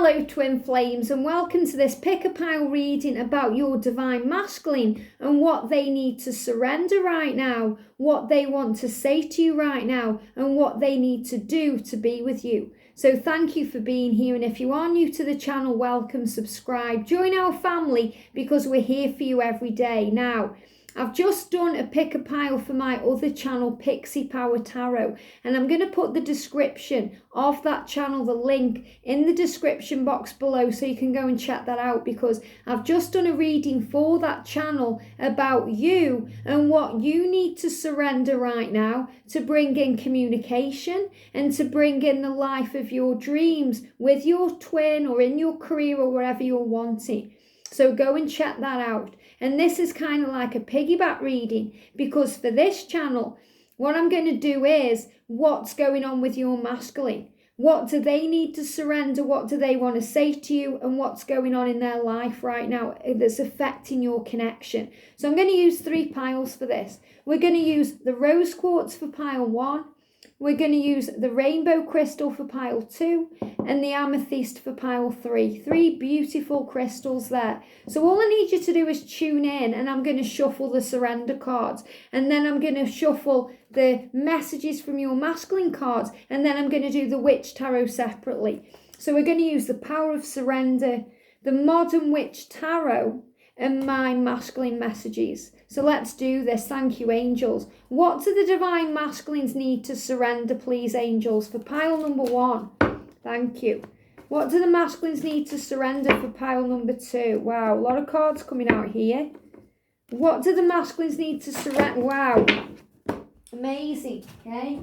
Hello twin flames, and welcome to this pick a pile reading about your divine masculine and what they need to surrender right now, what they want to say to you right now, and what they need to do to be with you. So thank you for being here, and if you are new to the channel, welcome, subscribe, join our family because we're here for you every day. Now, I've just done a pick a pile for my other channel, Pixie Power Tarot, and I'm going to put the description of that channel, the link, in the description box below so you can go and check that out, because I've just done a reading for that channel about you and what you need to surrender right now to bring in communication and to bring in the life of your dreams with your twin or in your career or wherever you're wanting. So go and check that out. And this is kind of like a piggyback reading, because for this channel, what I'm going to do is what's going on with your masculine. What do they need to surrender? What do they want to say to you? And what's going on in their life right now that's affecting your connection? So I'm going to use 3 piles for this. We're going to use the rose quartz for pile 1. We're going to use the rainbow crystal for pile 2 and the amethyst for pile 3. 3 beautiful crystals there. So all I need you to do is tune in, and I'm going to shuffle the surrender cards, and then I'm going to shuffle the messages from your masculine cards, and then I'm going to do the witch tarot separately. So we're going to use the power of surrender, the modern witch tarot, and my masculine messages. So let's do this. Thank you, angels. What do the divine masculines need to surrender, please, angels, for pile number 1? Thank you. What do the masculines need to surrender for pile number 2? Wow, a lot of cards coming out here. What do the masculines need to surrender? Wow, amazing. Okay,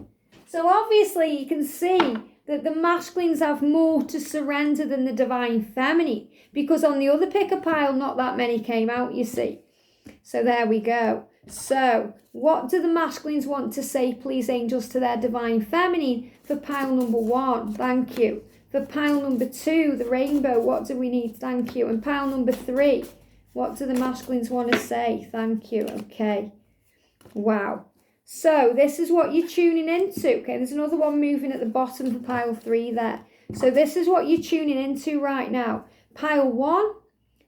so obviously you can see that the masculines have more to surrender than the divine feminine, because on the other pick a pile, not that many came out, you see. So there we go. So what do the masculines want to say, please, angels, to their divine feminine for pile number 1? Thank you. For pile number 2, the rainbow, what do we need? Thank you. And pile number 3, what do the masculines want to say? Thank you. Okay. Wow. So this is what you're tuning into. Okay, there's another one moving at the bottom for pile 3 there. So this is what you're tuning into right now. Pile 1,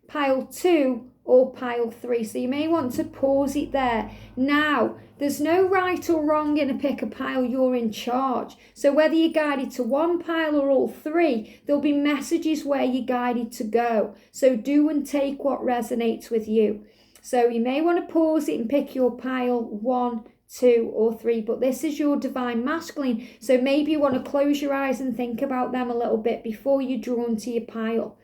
pile 2, or pile 3. So you may want to pause it there. Now, there's no right or wrong in a pick a pile. You're in charge. So whether you're guided to 1 pile or all 3, there'll be messages where you're guided to go. So do and take what resonates with you. So you may want to pause it and pick your pile 1, 2 or 3, but this is your divine masculine, so maybe you want to close your eyes and think about them a little bit before you're drawn to your pile.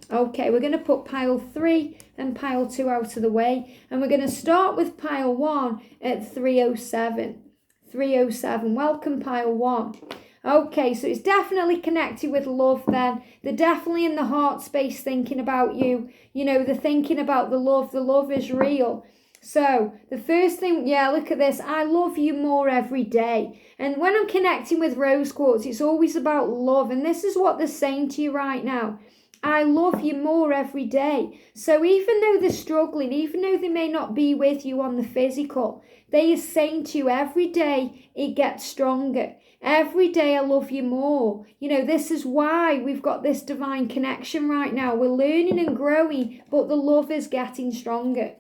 Okay, we're going to put pile 3 and pile 2 out of the way, and we're going to start with pile 1 at 307. 307, welcome pile 1. Okay, so it's definitely connected with love then. They're definitely in the heart space thinking about you. You know, they're thinking about the love is real. So the first thing, yeah, look at this. I love you more every day. And when I'm connecting with rose quartz, it's always about love. And this is what they're saying to you right now. I love you more every day. So even though they're struggling, even though they may not be with you on the physical, they are saying to you every day it gets stronger. Every day I love you more. You know, this is why we've got this divine connection right now. We're learning and growing, but the love is getting stronger.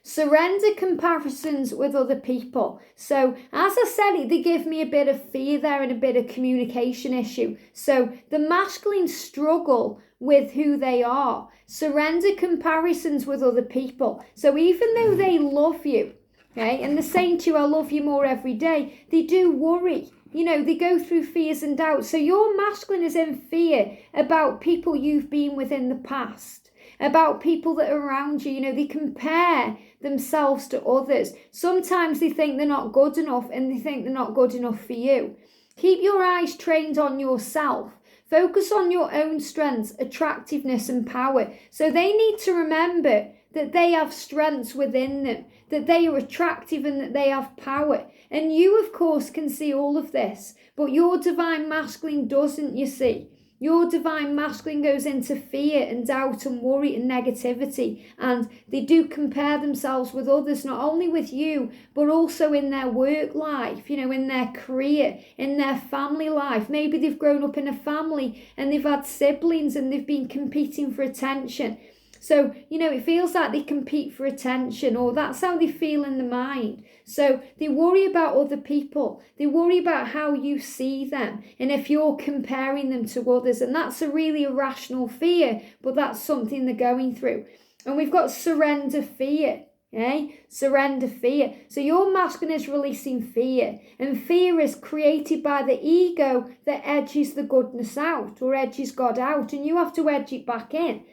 Surrender comparisons with other people. So as I said, they give me a bit of fear there and a bit of communication issue. So the masculine struggle with who they are. Surrender comparisons with other people. So even though they love you, okay, and they're saying to you, I love you more every day, they do worry. You know, they go through fears and doubts. So your masculine is in fear about people you've been with in the past, about people that are around you. You know, they compare themselves to others. Sometimes they think they're not good enough, and they think they're not good enough for you. Keep your eyes trained on yourself. Focus on your own strengths, attractiveness and power. So they need to remember that they have strengths within them, that they are attractive and that they have power. And you, of course, can see all of this, but your divine masculine doesn't, you see. Your divine masculine goes into fear and doubt and worry and negativity, and they do compare themselves with others, not only with you, but also in their work life, in their career, in their family life. Maybe they've grown up in a family and they've had siblings and they've been competing for attention. So, it feels like they compete for attention, or that's how they feel in the mind. So they worry about other people. They worry about how you see them and if you're comparing them to others. And that's a really irrational fear, but that's something they're going through. And we've got surrender fear. Okay? Surrender fear. So your masculine is releasing fear, and fear is created by the ego that edges the goodness out or edges God out, and you have to edge it back in.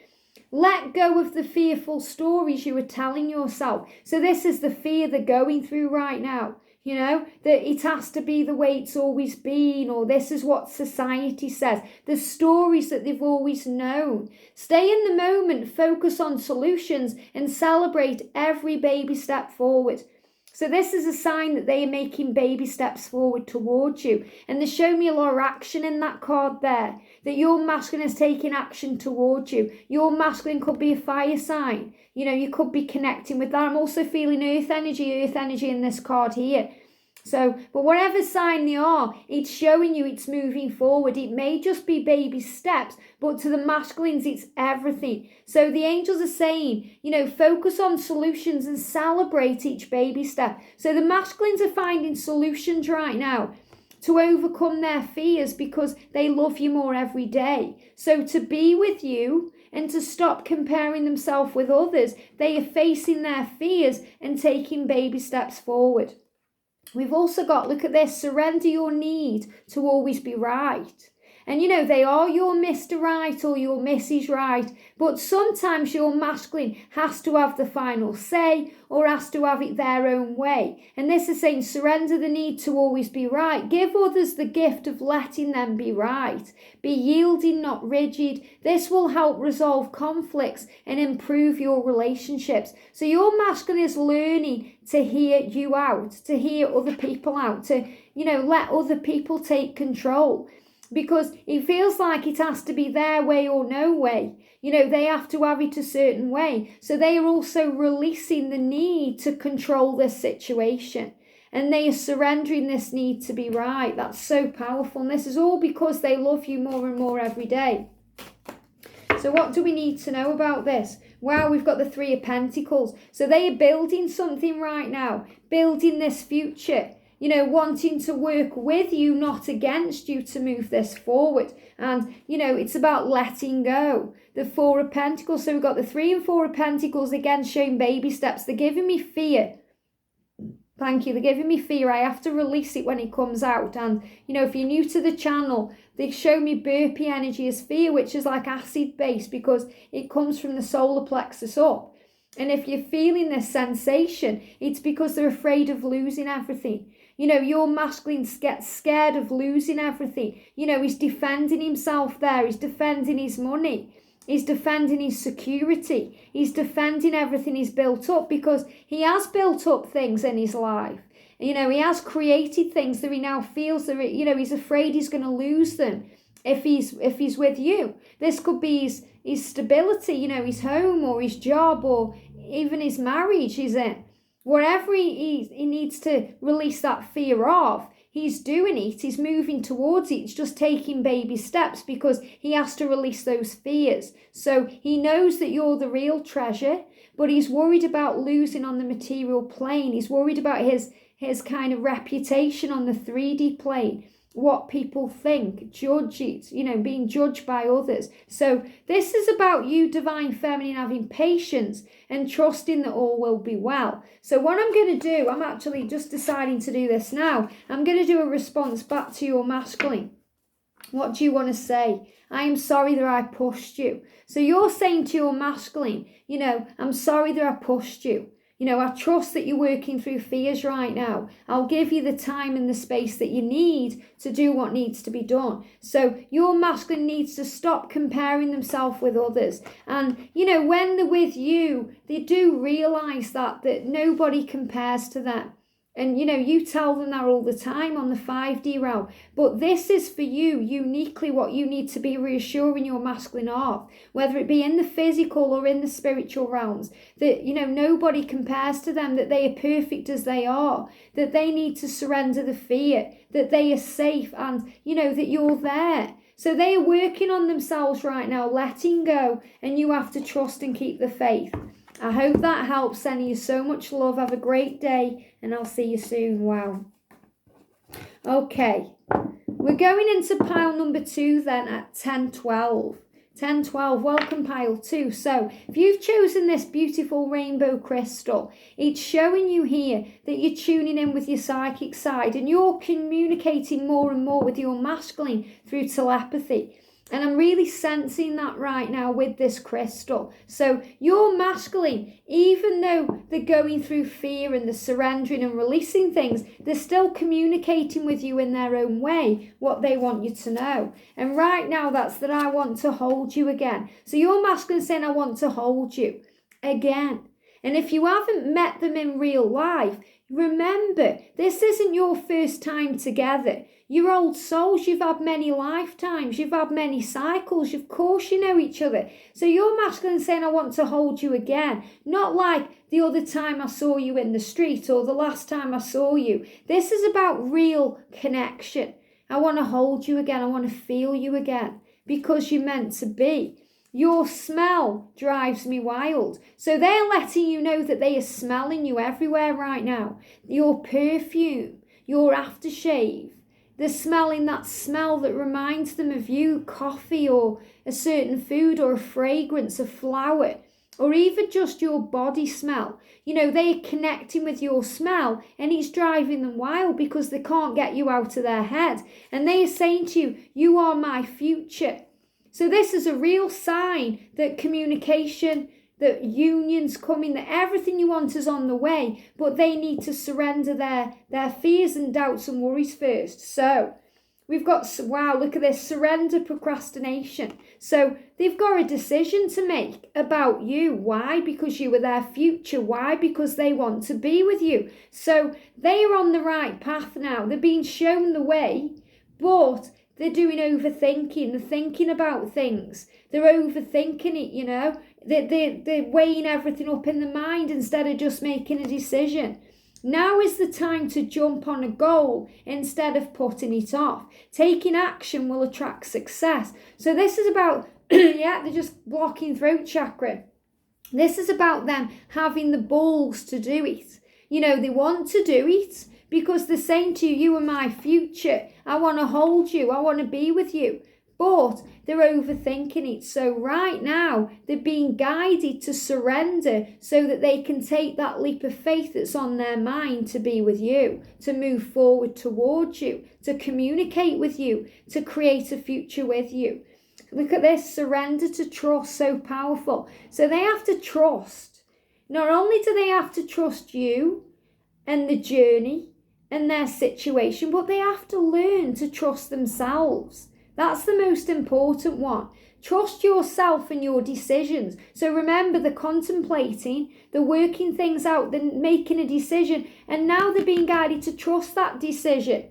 Let go of the fearful stories you are telling yourself. So this is the fear they're going through right now. That it has to be the way it's always been, or this is what society says. The stories that they've always known. Stay in the moment, focus on solutions, and celebrate every baby step forward. So this is a sign that they are making baby steps forward towards you. And they show me a lot of action in that card there. That your masculine is taking action towards you. Your masculine could be a fire sign. You could be connecting with that. I'm also feeling earth energy in this card here. So, but whatever sign they are, it's showing you it's moving forward. It may just be baby steps, but to the masculines, it's everything. So the angels are saying, focus on solutions and celebrate each baby step. So the masculines are finding solutions right now to overcome their fears because they love you more every day. So to be with you and to stop comparing themselves with others, they are facing their fears and taking baby steps forward. We've also got, look at this, surrender your need to always be right. And they are your Mr. Right or your Mrs. Right, but sometimes your masculine has to have the final say or has to have it their own way. And this is saying surrender the need to always be right. Give others the gift of letting them be right. Be yielding, not rigid. This will help resolve conflicts and improve your relationships. So your masculine is learning to hear you out, to hear other people out, to, let other people take control. Because it feels like it has to be their way or no way. They have to have it a certain way. So they are also releasing the need to control this situation. And they are surrendering this need to be right. That's so powerful. And this is all because they love you more and more every day. So what do we need to know about this? Wow, we've got the Three of Pentacles. So they are building something right now. Building this future. Wanting to work with you, not against you, to move this forward. And, it's about letting go. The Four of Pentacles. So we've got the 3 and 4 of Pentacles, again, showing baby steps. They're giving me fear. Thank you. They're giving me fear. I have to release it when it comes out. And, if you're new to the channel, they show me burpee energy as fear, which is like acid base because it comes from the solar plexus up. And if you're feeling this sensation, it's because they're afraid of losing everything. Your masculine gets scared of losing everything. He's defending himself there. He's defending his money. He's defending his security. He's defending everything he's built up because he has built up things in his life. He has created things that he now feels that, he's afraid he's going to lose them if he's with you. This could be his stability, his home or his job or even his marriage he's in. Whatever he needs to release that fear of, he's doing it. He's moving towards it. He's just taking baby steps because he has to release those fears. So he knows that you're the real treasure, but he's worried about losing on the material plane. He's worried about his kind of reputation on the 3D plane. What people think, judge it, being judged by others. So this is about you, divine feminine, having patience and trusting that all will be well. So what I'm going to do, I'm actually just deciding to do this now. I'm going to do a response back to your masculine. What do you want to say? I am sorry that I pushed you. So you're saying to your masculine, I'm sorry that I pushed you. I trust that you're working through fears right now. I'll give you the time and the space that you need to do what needs to be done. So your masculine needs to stop comparing themselves with others. And, when they're with you, they do realise that nobody compares to them. And, you tell them that all the time on the 5D realm. But this is for you, uniquely, what you need to be reassuring your masculine of, whether it be in the physical or in the spiritual realms, that, nobody compares to them, that they are perfect as they are, that they need to surrender the fear, that they are safe, and, that you're there. So they are working on themselves right now, letting go, and you have to trust and keep the faith. I hope that helps. Sending you so much love. Have a great day, and I'll see you soon. Wow. Okay. We're going into pile number 2 then at 1012. 1012, welcome pile 2. So if you've chosen this beautiful rainbow crystal, it's showing you here that you're tuning in with your psychic side and you're communicating more and more with your masculine through telepathy. And I'm really sensing that right now with this crystal. So your masculine, even though they're going through fear and they're surrendering and releasing things, they're still communicating with you in their own way what they want you to know. And right now that's that I want to hold you again. So your masculine saying, I want to hold you again. And if you haven't met them in real life, remember, this isn't your first time together. You're old souls, you've had many lifetimes, you've had many cycles, of course you know each other. So your masculine saying, I want to hold you again. Not like the other time I saw you in the street or the last time I saw you. This is about real connection. I want to hold you again, I want to feel you again, because you're meant to be. Your smell drives me wild. So they're letting you know that they are smelling you everywhere right now. Your perfume, your aftershave, they're smelling that smell that reminds them of you, coffee or a certain food or a fragrance, a flower, or even just your body smell. They're connecting with your smell and it's driving them wild because they can't get you out of their head. And they are saying to you, you are my future. So this is a real sign that communication, that union's coming, that everything you want is on the way, but they need to surrender their fears and doubts and worries first. So we've got, wow, look at this, surrender procrastination. So they've got a decision to make about you. Why? Because you are their future. Why? Because they want to be with you. So they are on the right path now. They're being shown the way, but they're doing overthinking. They're thinking about things. They're overthinking it, They're weighing everything up in the mind instead of just making a decision. Now is the time to jump on a goal instead of putting it off. Taking action will attract success. So this is about, they're just blocking throat chakra. This is about them having the balls to do it. They want to do it because they're saying to you, you are my future. I want to hold you. I want to be with you. But they're overthinking it. So right now, they're being guided to surrender so that they can take that leap of faith that's on their mind to be with you, to move forward towards you, to communicate with you, to create a future with you. Look at this, surrender to trust, so powerful. So they have to trust. Not only do they have to trust you and the journey and their situation, but they have to learn to trust themselves. That's the most important one. Trust yourself and your decisions. So remember, the contemplating, the working things out, the making a decision, and now they're being guided to trust that decision.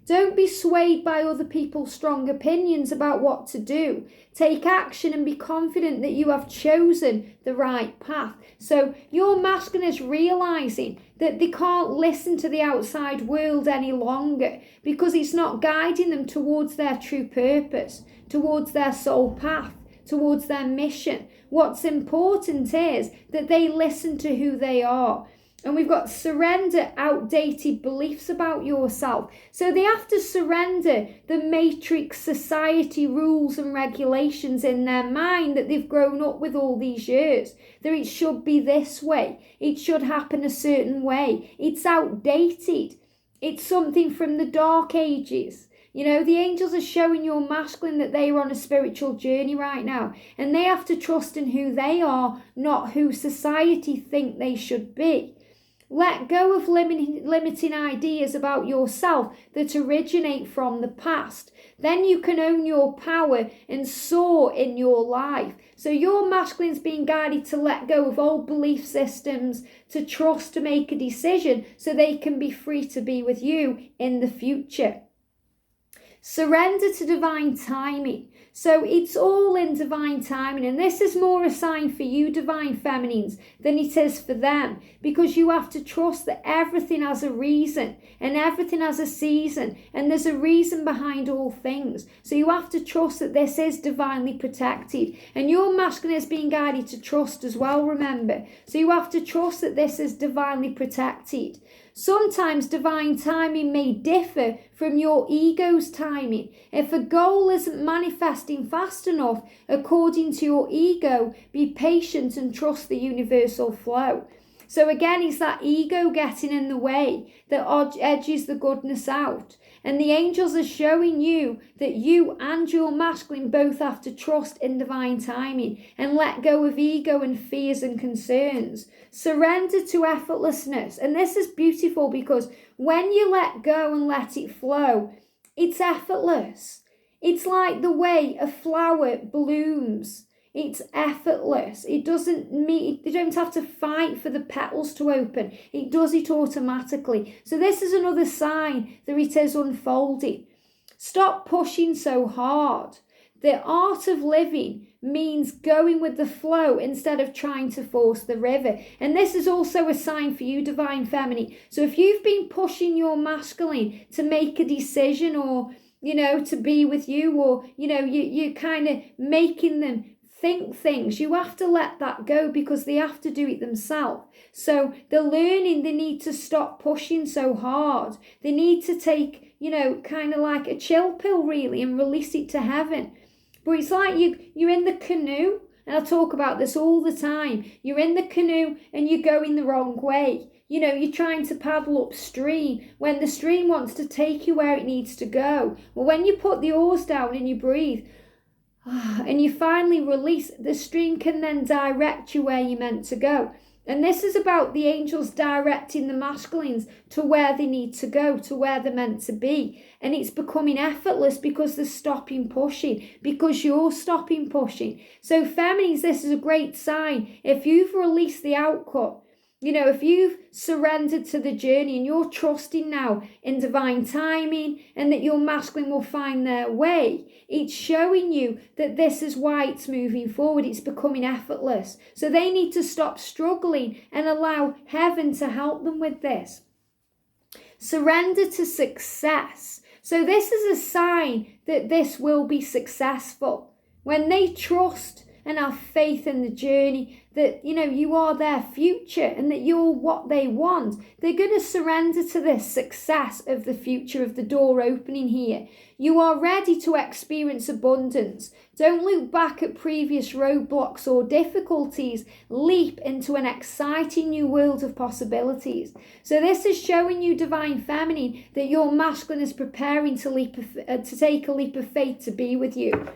Don't be swayed by other people's strong opinions about what to do. Take action and be confident that you have chosen the right path. So your masculine is realizing that they can't listen to the outside world any longer because it's not guiding them towards their true purpose, towards their soul path, towards their mission. What's important is that they listen to who they are. And we've got surrender outdated beliefs about yourself. So they have to surrender the matrix society rules and regulations in their mind that they've grown up with all these years. That it should be this way. It should happen a certain way. It's outdated. It's something from the dark ages. The angels are showing your masculine that they are on a spiritual journey right now. And they have to trust in who they are, not who society think they should be. Let go of limiting ideas about yourself that originate from the past. Then you can own your power and soar in your life. So your masculine's being guided to let go of old belief systems, to trust, to make a decision so they can be free to be with you in the future. Surrender to divine timing. So it's all in divine timing, and this is more a sign for you, divine feminines, than it is for them, because you have to trust that everything has a reason and everything has a season, and there's a reason behind all things. So you have to trust that this is divinely protected, and your masculine is being guided to trust as well, remember. So you have to trust that this is divinely protected. Sometimes divine timing may differ from your ego's timing. If a goal isn't manifesting fast enough according to your ego, be patient and trust the universal flow. So again, it's that ego getting in the way that edges the goodness out. And the angels are showing you that you and your masculine both have to trust in divine timing and let go of ego and fears and concerns. Surrender to effortlessness. And this is beautiful because when you let go and let it flow, it's effortless. It's like the way a flower blooms. It's effortless. It doesn't mean, you don't have to fight for the petals to open. It does it automatically. So this is another sign that it is unfolding. Stop pushing so hard. The art of living means going with the flow instead of trying to force the river. And this is also a sign for you, divine feminine. So if you've been pushing your masculine to make a decision or, to be with you, or, you're kind of making them think things, you have to let that go because they have to do it themselves. So they're learning they need to stop pushing so hard. They need to take, kind of like a chill pill really and release it to heaven. But it's like you're in the canoe, and I talk about this all the time. You're in the canoe and you're going the wrong way. You're trying to paddle upstream when the stream wants to take you where it needs to go. Well, when you put the oars down and you breathe, and you finally release, the stream can then direct you where you're meant to go. And this is about the angels directing the masculines to where they need to go, to where they're meant to be. And it's becoming effortless because they're stopping pushing, because you're stopping pushing. So feminines, this is a great sign. If you've released the outcome, if you've surrendered to the journey and you're trusting now in divine timing and that your masculine will find their way, it's showing you that this is why it's moving forward. It's becoming effortless. So they need to stop struggling and allow heaven to help them with this. Surrender to success. So this is a sign that this will be successful. When they trust and have faith in the journey, that, you are their future and that you're what they want, they're going to surrender to this success of the future, of the door opening here. You are ready to experience abundance. Don't look back at previous roadblocks or difficulties. Leap into an exciting new world of possibilities. So this is showing you, divine feminine, that your masculine is preparing to take a leap of faith to be with you,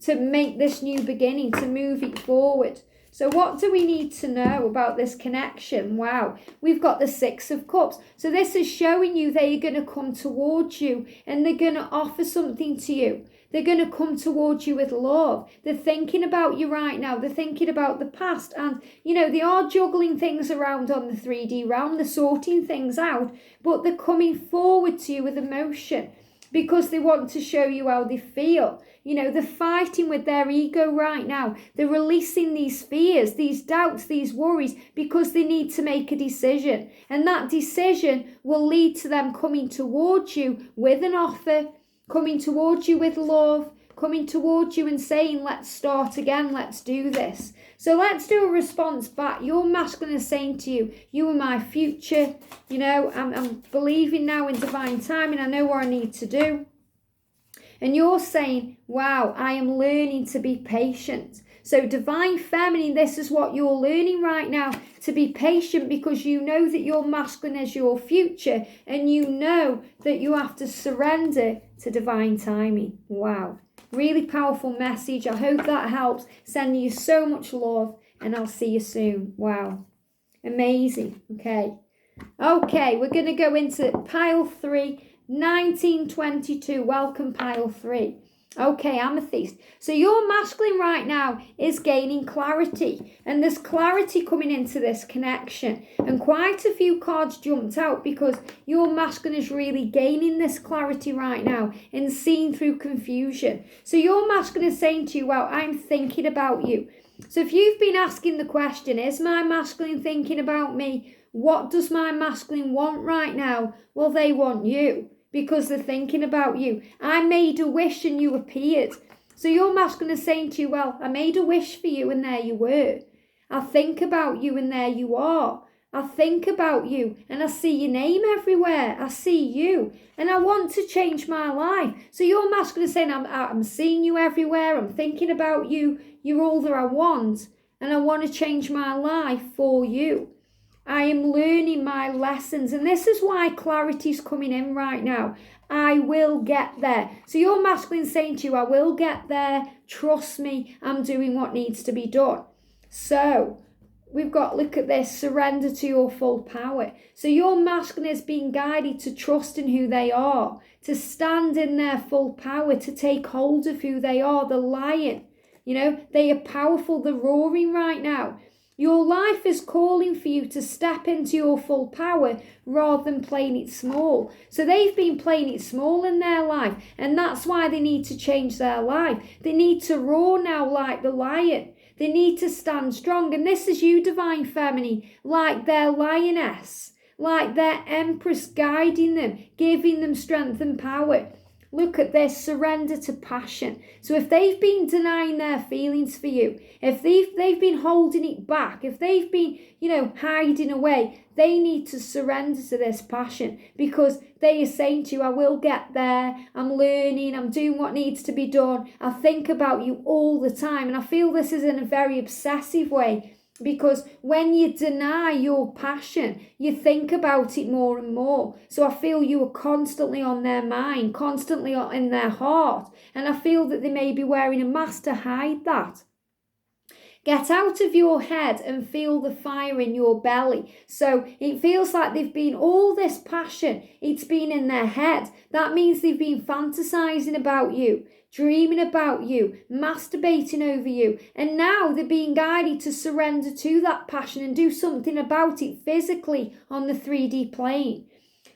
to make this new beginning, to move it forward. So what do we need to know about this connection? Wow, we've got the Six of Cups. So this is showing you they're going to come towards you and they're going to offer something to you. They're going to come towards you with love. They're thinking about you right now. They're thinking about the past. And, they are juggling things around on the 3D realm. They're sorting things out. But they're coming forward to you with emotion because they want to show you how they feel. They're fighting with their ego right now. They're releasing these fears, these doubts, these worries, because they need to make a decision. And that decision will lead to them coming towards you with an offer, coming towards you with love, coming towards you and saying, let's start again, let's do this. So let's do a response back. Your masculine is saying to you, you are my future. I'm believing now in divine timing. I know what I need to do. And you're saying, wow, I am learning to be patient. So divine feminine, this is what you're learning right now, to be patient, because you know that your masculine is your future and you know that you have to surrender to divine timing. Wow, really powerful message. I hope that helps. Sending you so much love and I'll see you soon. Wow, amazing. Okay, Okay, we're going to go into pile 3, 1922. Welcome, pile 3. Okay, Amethyst. So your masculine right now is gaining clarity, and there's clarity coming into this connection, and quite a few cards jumped out because your masculine is really gaining this clarity right now and seeing through confusion. So your masculine is saying to you, well, I'm thinking about you. So if you've been asking the question, is my masculine thinking about me? What does my masculine want right now? Well, they want you, because they're thinking about you. I made a wish and you appeared. So your masculine is saying to you, well, I made a wish for you and there you were. I think about you and there you are. I think about you and I see your name everywhere. I see you and I want to change my life. So your masculine is saying, I'm seeing you everywhere. I'm thinking about you. You're all that I want and I want to change my life for you. I am learning my lessons, and this is why clarity is coming in right now. I will get there. So your masculine saying to you, I will get there. Trust me, I'm doing what needs to be done. So we've got, look at this, surrender to your full power. So your masculine is being guided to trust in who they are, to stand in their full power, to take hold of who they are, the lion. You know, they are powerful, they're roaring right now. Your life is calling for you to step into your full power rather than playing it small. So they've been playing it small in their life, and that's why they need to change their life. They need to roar now like the lion. They need to stand strong. And this is you, Divine Feminine, like their lioness, like their empress, guiding them, giving them strength and power. Look at this, surrender to passion. So if they've been denying their feelings for you, if they've been holding it back, if they've been, hiding away, they need to surrender to this passion, because they are saying to you, I will get there, I'm learning, I'm doing what needs to be done, I think about you all the time. And I feel this is in a very obsessive way, because when you deny your passion, you think about it more and more. So I feel you are constantly on their mind, constantly in their heart. And I feel that they may be wearing a mask to hide that. Get out of your head and feel the fire in your belly. So it feels like they've been all this passion, it's been in their head. That means they've been fantasizing about you, dreaming about you, masturbating over you. And now they're being guided to surrender to that passion and do something about it physically on the 3D plane.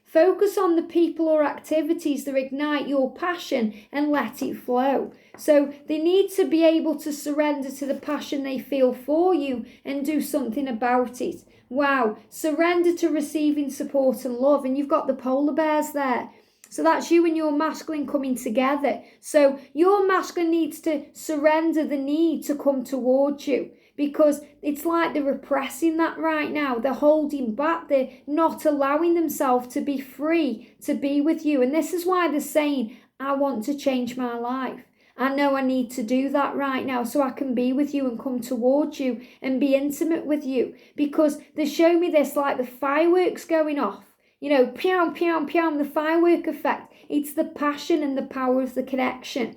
Focus on the people or activities that ignite your passion and let it flow. So they need to be able to surrender to the passion they feel for you and do something about it. Wow, surrender to receiving support and love. And you've got the polar bears there. So that's you and your masculine coming together. So your masculine needs to surrender the need to come towards you, because it's like they're repressing that right now. They're holding back. They're not allowing themselves to be free to be with you. And this is why they're saying, I want to change my life. I know I need to do that right now so I can be with you and come towards you and be intimate with you. Because they show me this like the fireworks going off. Pew, pew, pew, the firework effect. It's the passion and the power of the connection.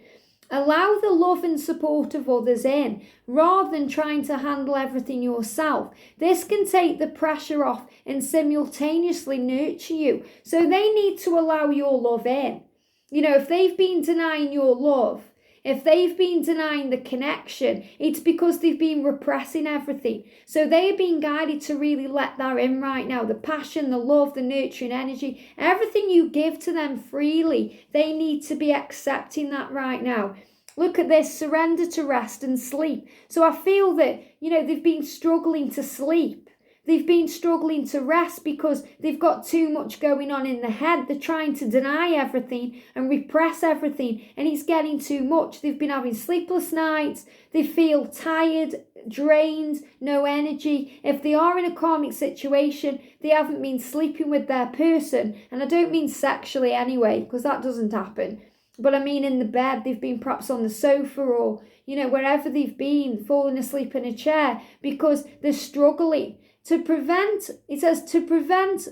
Allow the love and support of others in, rather than trying to handle everything yourself. This can take the pressure off and simultaneously nurture you. So they need to allow your love in. If they've been denying your love, if they've been denying the connection, it's because they've been repressing everything. So they're being guided to really let that in right now. The passion, the love, the nurturing energy, everything you give to them freely, they need to be accepting that right now. Look at this, surrender to rest and sleep. So I feel that, they've been struggling to sleep. They've been struggling to rest because they've got too much going on in the head. They're trying to deny everything and repress everything, and it's getting too much. They've been having sleepless nights. They feel tired, drained, no energy. If they are in a karmic situation, they haven't been sleeping with their person. And I don't mean sexually anyway, because that doesn't happen. But I mean in the bed, they've been perhaps on the sofa or, wherever they've been, falling asleep in a chair because they're struggling. It says to prevent,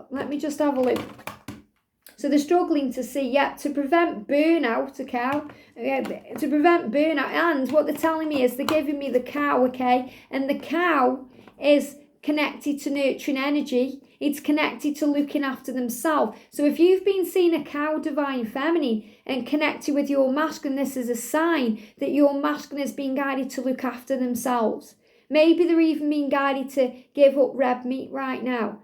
let me just have a look. So they're struggling to see, to prevent burnout, to prevent burnout. And what they're telling me is they're giving me the cow, and the cow is connected to nurturing energy. It's connected to looking after themselves. So if you've been seeing a cow, divine feminine, and connected with your masculine, this is a sign that your masculine has been guided to look after themselves. Maybe they're even being guided to give up red meat right now.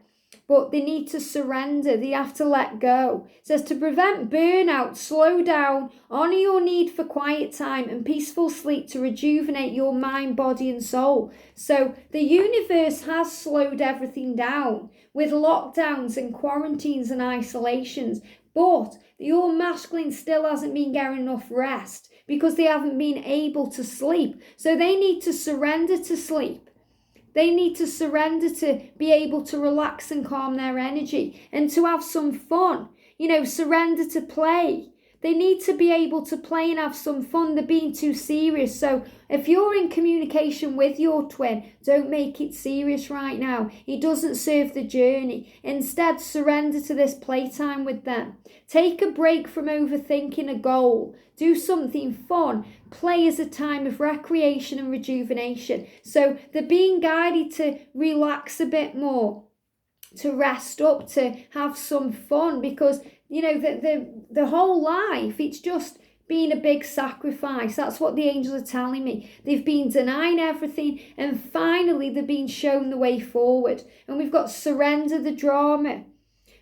But they need to surrender. They have to let go. It says to prevent burnout, slow down, honour your need for quiet time and peaceful sleep to rejuvenate your mind, body and soul. So the universe has slowed everything down with lockdowns and quarantines and isolations. But your masculine still hasn't been getting enough rest because they haven't been able to sleep. So they need to surrender to sleep. They need to surrender to be able to relax and calm their energy and to have some fun. Surrender to play. They need to be able to play and have some fun. They're being too serious. So if you're in communication with your twin, don't make it serious right now. It doesn't serve the journey. Instead, surrender to this playtime with them. Take a break from overthinking a goal. Do something fun. Play as a time of recreation and rejuvenation. So they're being guided to relax a bit more, to rest up, to have some fun, because the whole life, it's just been a big sacrifice. That's what the angels are telling me. They've been denying everything, and finally they're being shown the way forward. And we've got surrender the drama.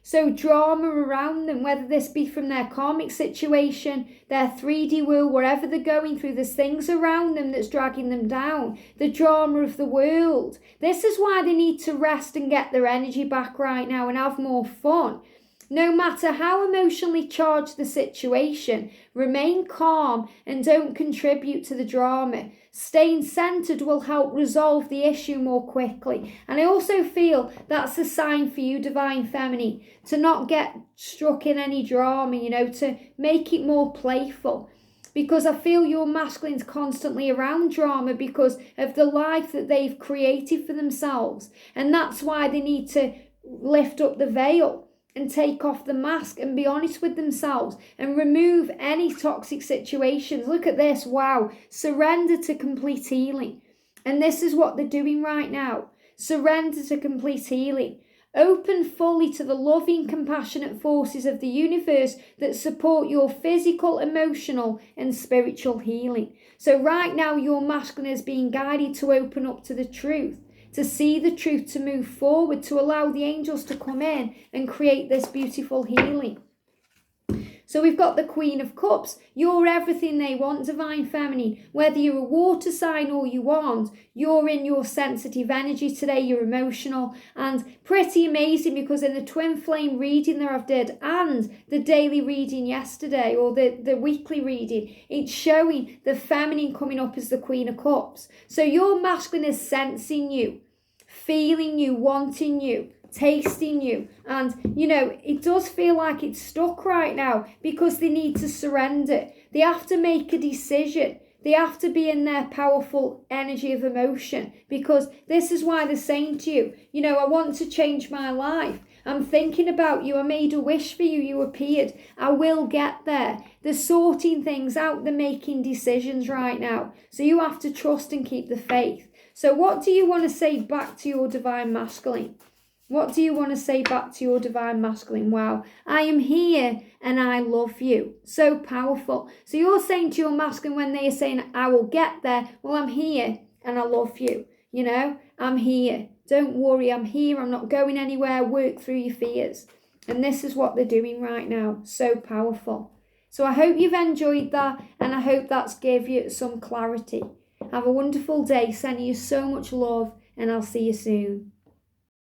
So drama around them, whether this be from their karmic situation, their 3D world, wherever they're going through, there's things around them that's dragging them down. The drama of the world. This is why they need to rest and get their energy back right now and have more fun. No matter how emotionally charged the situation, remain calm and don't contribute to the drama. Staying centered will help resolve the issue more quickly. And I also feel that's a sign for you, divine feminine, to not get stuck in any drama, to make it more playful. Because I feel your masculine's constantly around drama because of the life that they've created for themselves. And that's why they need to lift up the veil and take off the mask and be honest with themselves and remove any toxic situations. Look at this. Wow. Surrender to complete healing. And this is what they're doing right now. Surrender to complete healing. Open fully to the loving, compassionate forces of the universe that support your physical, emotional, and spiritual healing. So right now, your masculine is being guided to open up to the truth, to see the truth, to move forward, to allow the angels to come in and create this beautiful healing. So we've got the Queen of Cups. You're everything they want, divine feminine. Whether you're a water sign or you aren't, you're in your sensitive energy today. You're emotional and pretty amazing, because in the twin flame reading that I did and the daily reading yesterday, or the weekly reading, it's showing the feminine coming up as the Queen of Cups. So your masculine is sensing you, feeling you, wanting you, tasting you, and it does feel like it's stuck right now because they need to surrender. They have to make a decision. They have to be in their powerful energy of emotion, because this is why they're saying to you, I want to change my life. I'm thinking about you. I made a wish for you. You appeared. I will get there. They're sorting things out. They're making decisions right now. So you have to trust and keep the faith. So what do you want to say back to your divine masculine? What do you want to say back to your divine masculine? Wow, I am here and I love you. So powerful. So you're saying to your masculine when they are saying, I will get there, well, I'm here and I love you. I'm here. Don't worry, I'm here. I'm not going anywhere. Work through your fears. And this is what they're doing right now. So powerful. So I hope you've enjoyed that, and I hope that's gave you some clarity. Have a wonderful day. Sending you so much love, and I'll see you soon.